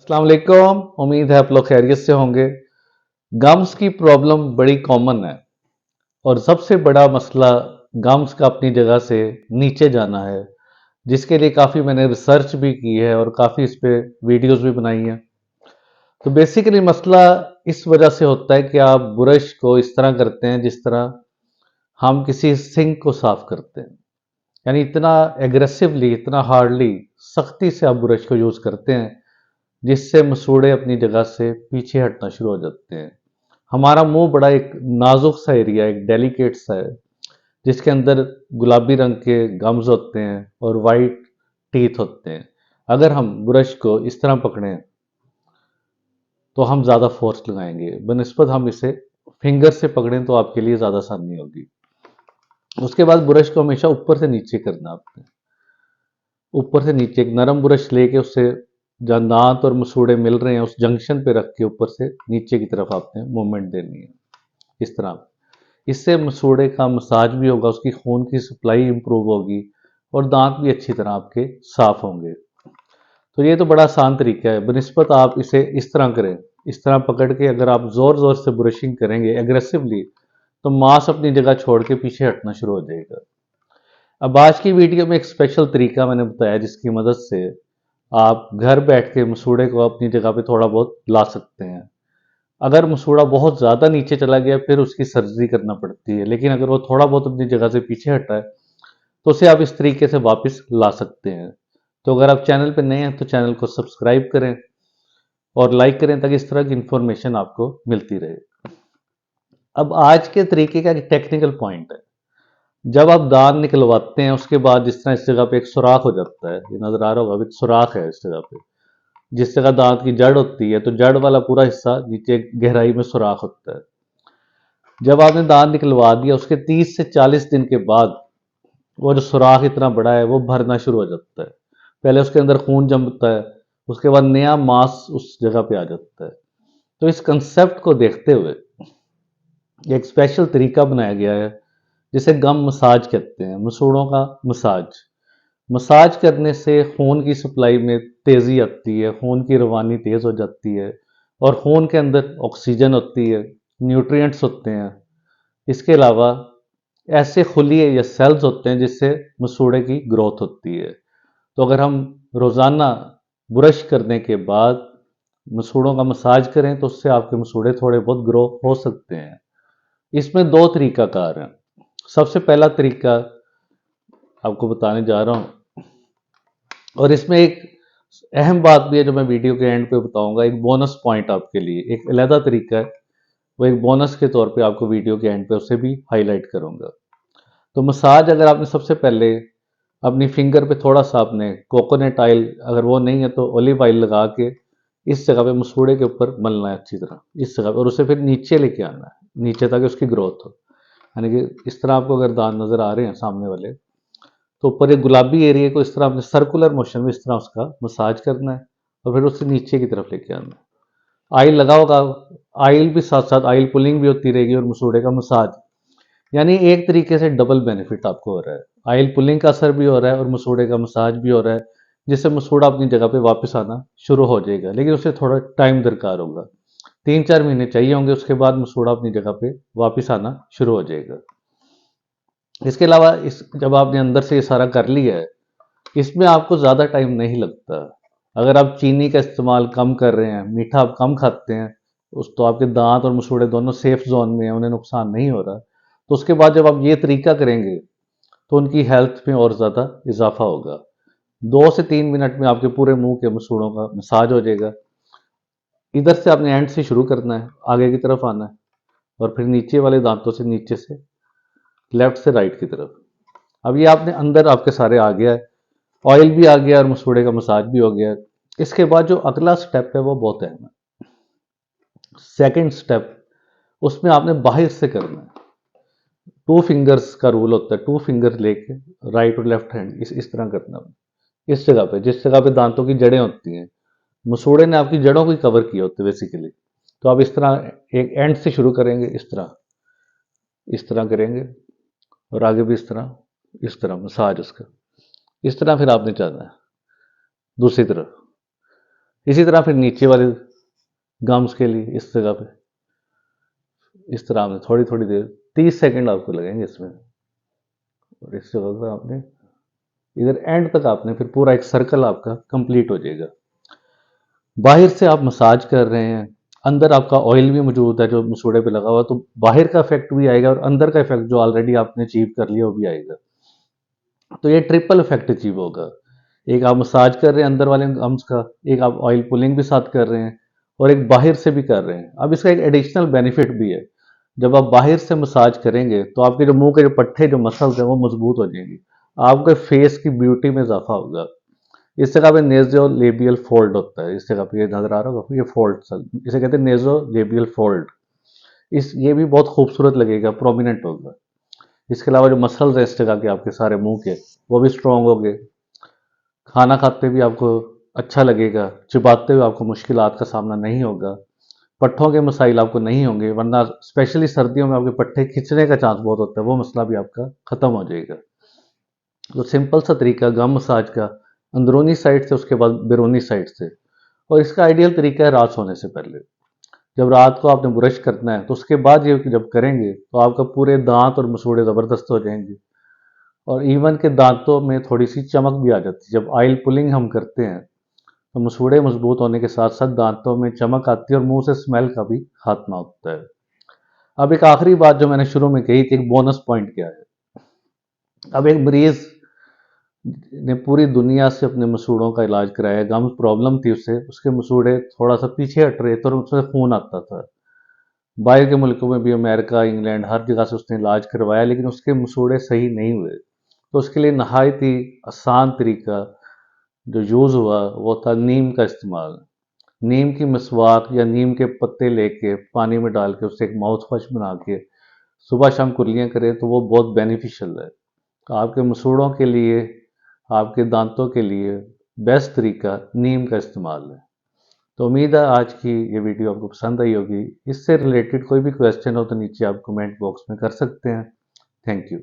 अस्सलाम वालेकुम। उम्मीद है आप लोग खैरियत से होंगे। गम्स की प्रॉब्लम बड़ी कॉमन है और सबसे बड़ा मसला गम्स का अपनी जगह से नीचे जाना है, जिसके लिए काफ़ी मैंने रिसर्च भी की है और काफ़ी इस पे वीडियोस भी बनाई हैं। तो बेसिकली मसला इस वजह से होता है कि आप ब्रश को इस तरह करते हैं जिस तरह हम किसी सिंक को साफ करते हैं, यानी इतना एग्रेसिवली, इतना हार्डली, सख्ती से आप ब्रश को यूज़ करते हैं जिससे मसूड़े अपनी जगह से पीछे हटना शुरू हो जाते हैं। हमारा मुंह बड़ा एक नाजुक सा एरिया, एक डेलिकेट सा है, जिसके अंदर गुलाबी रंग के गम्स होते हैं और वाइट टीथ होते हैं। अगर हम ब्रश को इस तरह पकड़ें तो हम ज़्यादा फोर्स लगाएंगे, बनस्पत हम इसे फिंगर से पकड़ें तो आपके लिए ज़्यादा आसानी होगी। उसके बाद ब्रश को हमेशा ऊपर से नीचे करना आपने, ऊपर से नीचे एक नरम ब्रश लेके उससे जहाँ दांत और मसूड़े मिल रहे हैं उस जंक्शन पे रख के ऊपर से नीचे की तरफ आपने मूवमेंट देनी है इस तरह। इससे मसूड़े का मसाज भी होगा, उसकी खून की सप्लाई इंप्रूव होगी और दांत भी अच्छी तरह आपके साफ होंगे। तो ये तो बड़ा आसान तरीका है, बनिस्बत आप इसे इस तरह करें। इस तरह पकड़ के अगर आप जोर जोर से ब्रशिंग करेंगे एग्रेसिवली तो मांस अपनी जगह छोड़ के पीछे हटना शुरू हो जाएगा। अब आज की वीडियो में एक स्पेशल तरीका मैंने बताया जिसकी मदद से आप घर बैठ के मसूड़े को अपनी जगह पे थोड़ा बहुत ला सकते हैं। अगर मसूड़ा बहुत ज़्यादा नीचे चला गया फिर उसकी सर्जरी करना पड़ती है, लेकिन अगर वो थोड़ा बहुत अपनी जगह से पीछे हटा है तो उसे आप इस तरीके से वापस ला सकते हैं। तो अगर आप चैनल पर नए हैं तो चैनल को सब्सक्राइब करें और लाइक करें ताकि इस तरह की इंफॉर्मेशन आपको मिलती रहे। अब आज के तरीके का एक टेक्निकल पॉइंट है। जब आप दांत निकलवाते हैं उसके बाद जिस तरह इस जगह पे एक सुराख हो जाता है, ये नजर आ रहा होगा, अभी सुराख है इस जगह पे। जिस जगह दांत की जड़ होती है तो जड़ वाला पूरा हिस्सा नीचे गहराई में सुराख होता है। जब आपने दांत निकलवा दिया उसके 30 से 40 दिन के बाद वो जो सुराख इतना बड़ा है वो भरना शुरू हो जाता है। पहले उसके अंदर खून जमता है, उसके बाद नया मांस उस जगह पे आ जाता है। तो इस कंसेप्ट को देखते हुए एक स्पेशल तरीका बनाया गया है जिसे गम मसाज कहते हैं, मसूड़ों का मसाज। मसाज करने से खून की सप्लाई में तेज़ी आती है, खून की रवानी तेज़ हो जाती है और खून के अंदर ऑक्सीजन होती है, न्यूट्रिएंट्स होते हैं। इसके अलावा ऐसे खुलिए या सेल्स होते हैं जिससे मसूड़े की ग्रोथ होती है। तो अगर हम रोज़ाना ब्रश करने के बाद मसूड़ों का मसाज करें तो उससे आपके मसूड़े थोड़े बहुत ग्रो हो सकते हैं। इसमें दो तरीकाकार हैं। सबसे पहला तरीका आपको बताने जा रहा हूँ और इसमें एक अहम बात भी है जो मैं वीडियो के एंड पे बताऊंगा, एक बोनस पॉइंट आपके लिए, एक अलहदा तरीका है, वो एक बोनस के तौर पे आपको वीडियो के एंड पे उसे भी हाईलाइट करूंगा। तो मसाज अगर आपने सबसे पहले अपनी फिंगर पे थोड़ा सा आपने कोकोनट ऑयल, अगर वो नहीं है तो ऑलिव ऑयल लगा के इस जगह पे मसूड़े के ऊपर मलना है अच्छी तरह इस जगह पे और उसे फिर नीचे लेके आना है, नीचे ताकि उसकी ग्रोथ हो। यानी कि इस तरह आपको अगर दांत नज़र आ रहे हैं सामने वाले तो ऊपर एक गुलाबी एरिया को इस तरह आपने सर्कुलर मोशन में इस तरह उसका मसाज करना है और फिर उससे नीचे की तरफ लेके आना है। ऑयल लगा होगा, ऑयल भी साथ साथ ऑयल पुलिंग भी होती रहेगी और मसूड़े का मसाज, यानी एक तरीके से डबल बेनिफिट आपको हो रहा है। ऑयल पुलिंग का असर भी हो रहा है और मसूड़े का मसाज भी हो रहा है, जिससे मसूड़ा अपनी जगह पे वापस आना शुरू हो जाएगा, लेकिन उसे थोड़ा टाइम दरकार होगा। 3-4 महीने चाहिए होंगे, उसके बाद मसूड़ा अपनी जगह पे वापस आना शुरू हो जाएगा। इसके अलावा इस जब आपने अंदर से ये सारा कर लिया है, इसमें आपको ज़्यादा टाइम नहीं लगता। अगर आप चीनी का इस्तेमाल कम कर रहे हैं, मीठा आप कम खाते हैं, उस तो आपके दांत और मसूड़े दोनों सेफ जोन में हैं, उन्हें नुकसान नहीं हो रहा। तो उसके बाद जब आप ये तरीका करेंगे तो उनकी हेल्थ में और ज़्यादा इजाफा होगा। 2 से 3 मिनट में आपके पूरे मुंह के मसूड़ों का मसाज हो जाएगा। इधर से आपने एंड से शुरू करना है, आगे की तरफ आना है और फिर नीचे वाले दांतों से नीचे से लेफ्ट से राइट की तरफ। अब ये आपने अंदर आपके सारे आ गया है, ऑयल भी आ गया और मसूड़े का मसाज भी हो गया। इसके बाद जो अगला स्टेप है वो बहुत अहम है। सेकंड स्टेप, उसमें आपने बाहर से करना है। 2 फिंगर्स का रूल होता है, 2 फिंगर लेके राइट और लेफ्ट हैंड इस तरह करना है। इस जगह पे जिस जगह पे दांतों की जड़ें होती हैं, मसूड़े ने आपकी जड़ों को कवर किया होता है बेसिकली। तो आप इस तरह एक एंड से शुरू करेंगे, इस तरह करेंगे और आगे भी इस तरह मसाज उसका, इस तरह फिर आपने जाना है दूसरी तरफ। इसी तरह फिर नीचे वाले गम्स के लिए इस जगह पे इस तरह में थोड़ी थोड़ी देर 30 सेकंड आपको लगेंगे इसमें। और इस जगह का आपने इधर एंड तक आपने फिर पूरा एक सर्कल आपका कंप्लीट हो जाएगा। बाहर से आप मसाज कर रहे हैं, अंदर आपका ऑयल भी मौजूद है जो मसूड़े पे लगा हुआ, तो बाहर का इफेक्ट भी आएगा और अंदर का इफेक्ट जो ऑलरेडी आपने अचीव कर लिया वो भी आएगा। तो ये ट्रिपल इफेक्ट अचीव होगा। एक आप मसाज कर रहे हैं अंदर वाले गम्स का, एक आप ऑयल पुलिंग भी साथ कर रहे हैं और एक बाहर से भी कर रहे हैं। अब इसका एक एडिशनल बेनिफिट भी है, जब आप बाहर से मसाज करेंगे तो आपके जो मुंह के जो पट्टे जो मसल्स हैं वो मजबूत हो जाएंगी, आपके फेस की ब्यूटी में इजाफा होगा। इस जगह पे नेजो लेबियल फोल्ड होता है, इस जगह पे ये नजर आ रहा होगा ये फोल्ड, इसे कहते हैं नेजो लेबियल फोल्ड। इस ये भी बहुत खूबसूरत लगेगा, प्रोमिनेंट होगा। इसके अलावा जो मसल्स है इस जगह के आपके सारे मुंह के वो भी स्ट्रांग होंगे। खाना खाते भी आपको अच्छा लगेगा, चिबाते हुए आपको मुश्किलात का सामना नहीं होगा, पट्ठों के मसाइल आपको नहीं होंगे, वरना स्पेशली सर्दियों में आपके पट्टे खिंचने का चांस बहुत होता है, वो मसला भी आपका खत्म हो जाएगा। तो सिंपल सा तरीका गम मसाज का, अंदरूनी साइड से उसके बाद बैरूनी साइड से। और इसका आइडियल तरीका है रात सोने से पहले। जब रात को आपने ब्रश करना है तो उसके बाद ये जब करेंगे तो आपका पूरे दांत और मसूड़े ज़बरदस्त हो जाएंगे और इवन के दांतों में थोड़ी सी चमक भी आ जाती है। जब ऑयल पुलिंग हम करते हैं तो मसूड़े मजबूत होने के साथ साथ दांतों में चमक आती है और मुंह से स्मेल का भी खात्मा होता है। अब एक आखिरी बात जो मैंने शुरू में कही थी, एक बोनस पॉइंट क्या है। अब एक मरीज ने पूरी दुनिया से अपने मसूड़ों का इलाज कराया, गम प्रॉब्लम थी उससे, उसके मसूड़े थोड़ा सा पीछे हट रहे थे और उससे खून आता था। बाहर के मुल्कों में भी, अमेरिका, इंग्लैंड, हर जगह से उसने इलाज करवाया लेकिन उसके मसूड़े सही नहीं हुए। तो उसके लिए नहायत ही आसान तरीका जो यूज़ हुआ वो था नीम का इस्तेमाल। नीम की मसवाक या नीम के पत्ते लेके पानी में डाल के उससे एक माउथ वॉश बना के सुबह शाम कुर्लियाँ करें तो वो बहुत बेनिफिशियल है। आपके मसूड़ों के लिए, आपके दांतों के लिए बेस्ट तरीका नीम का इस्तेमाल है। तो उम्मीद है आज की ये वीडियो आपको पसंद आई होगी। इससे रिलेटेड कोई भी क्वेश्चन हो तो नीचे आप कमेंट बॉक्स में कर सकते हैं। Thank you.